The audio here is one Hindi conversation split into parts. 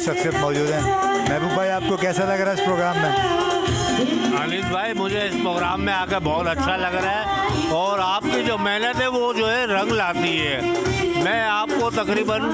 शख्सियत मौजूद हैं। महबूब भाई, आपको कैसा लग रहा है इस प्रोग्राम में? अनिस भाई, मुझे इस प्रोग्राम में आकर बहुत अच्छा लग रहा है और आपकी जो मेहनत है वो जो है रंग लाती है। मैं आपको तकरीबन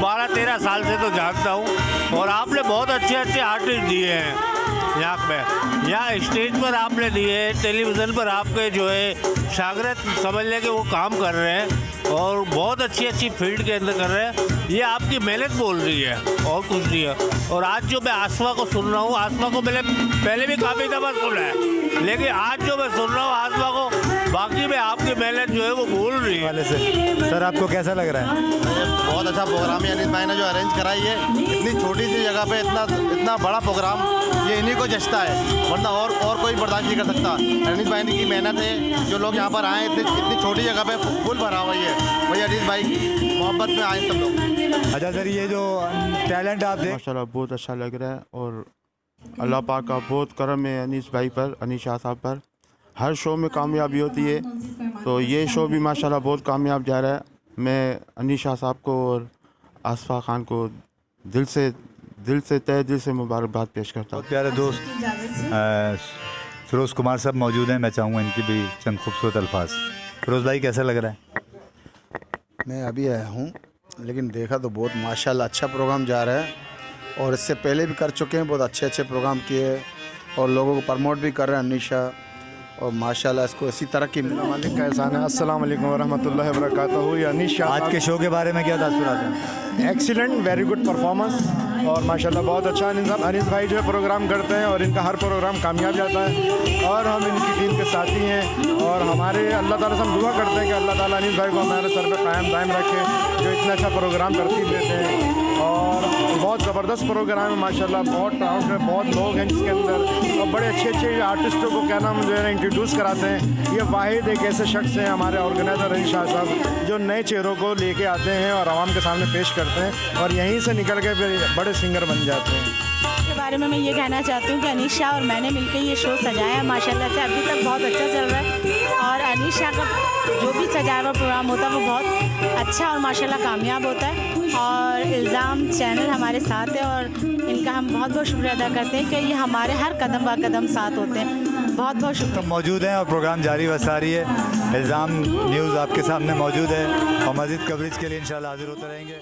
12-13 साल से तो जानता हूँ और आपने बहुत अच्छे अच्छे आर्टिस्ट दिए हैं यहाँ पे। यहाँ स्टेज पर आपने दिए, टेलीविज़न पर आपके जो है शागिर्द समझ लें कि वो काम कर रहे हैं और बहुत अच्छी अच्छी फील्ड के अंदर कर रहे हैं। ये आपकी मेहनत बोल रही है और कुछ नहीं है। और आज जो मैं आसमा को सुन रहा हूँ, आसमा को मैंने पहले भी काफ़ी दफ़ा सुना है, लेकिन आज जो मैं सुन रहा हूँ आसमा को, बाकी में आपकी मेहनत जो है वो बोल रही है। वाले से सर, आपको कैसा लग रहा है? बहुत अच्छा प्रोग्राम है अनिस भाई ने जो अरेंज कराई है। इतनी छोटी सी जगह पे इतना बड़ा प्रोग्राम, ये इन्हीं को जचता है, वरना और कोई बर्दाश्त नहीं कर सकता। अनिस भाई की मेहनत है, जो लोग यहाँ पर आए इतनी छोटी जगह पे फुल भरा हुआ है, वही अनिस भाई की मोहब्बत में आए सब लोग। अच्छा सर, ये जो टैलेंट आप देख, माशाल्लाह बहुत अच्छा लग रहा है और अल्लाह पाक का बहुत करम है अनीस भाई पर, अनीस शाह साहब पर। हर शो में कामयाबी होती है, तो ये शो भी माशाल्लाह बहुत कामयाब जा रहा है। मैं अनीस शाह साहब को और आसफा खान को दिल से तहे दिल से मुबारकबाद पेश करता हूँ। बहुत प्यारे दोस्त फिरोज़ कुमार साहब मौजूद हैं, मैं चाहूँगा इनकी भी चंद खूबसूरत अल्फाज। फिरोज़ भाई, कैसा लग रहा है? मैं अभी आया हूँ, लेकिन देखा तो बहुत माशाल्लाह अच्छा प्रोग्राम जा रहा है और इससे पहले भी कर चुके हैं, बहुत अच्छे अच्छे प्रोग्राम किए और लोगों को प्रमोट भी कर रहे हैं अनीशा, और माशाल्लाह इसको इसी तरह की मालिक का एहसान है। अस्सलाम वालेकुम वरहमतुल्लाहि वबरकातुहू। अनीस शाह आज के शो के बारे में क्या तासुरात हैं? एक्सीलेंट, वेरी गुड परफॉर्मेंस और माशाल्लाह बहुत अच्छा अनीस भाई जो है प्रोग्राम करते हैं और इनका हर प्रोग्राम कामयाब जाता है और हम इनकी टीम के साथी हैं और हमारे अल्लाह ताला से हम दुआ करते हैं कि अल्लाह ताला अनीस भाई को हमारे सर पे कायम दायम रखे, जो इतना अच्छा प्रोग्राम तरतीब देते हैं। और बहुत ज़बरदस्त प्रोग्राम है माशाल्लाह, बहुत क्राउड है, बहुत लोग हैं जिसके अंदर, और बड़े अच्छे अच्छे आर्टिस्टों को क्या नाम जो है इंट्रोड्यूस कराते हैं। ये वाहिद एक ऐसे शख्स हैं हमारे ऑर्गेनाइज़र अनीस शाह साहब, जो नए चेहरों को लेके आते हैं और आवाम के सामने पेश करते हैं और यहीं से निकल के फिर बड़े सिंगर बन जाते हैं। के बारे में मैं ये कहना चाहती हूँ कि अनीस शाह और मैंने मिलकर ये शो सजाया है, माशाल्लाह से अभी तक बहुत अच्छा चल रहा है और अनीस शाह का जो भी सजाया हुआ प्रोग्राम होता है वो बहुत अच्छा और माशाल्लाह कामयाब होता है। और इल्ज़ाम चैनल हमारे साथ है और इनका हम बहुत बहुत शुक्रिया अदा करते हैं कि ये हमारे हर कदम ब कदम साथ होते हैं। बहुत बहुत शुक्रिया। तो मौजूद हैं और प्रोग्राम जारी व सारी है। इल्ज़ाम न्यूज़ आपके सामने मौजूद है और मज़ीद कवरेज के लिए इंशाल्लाह हाज़िर होते रहेंगे।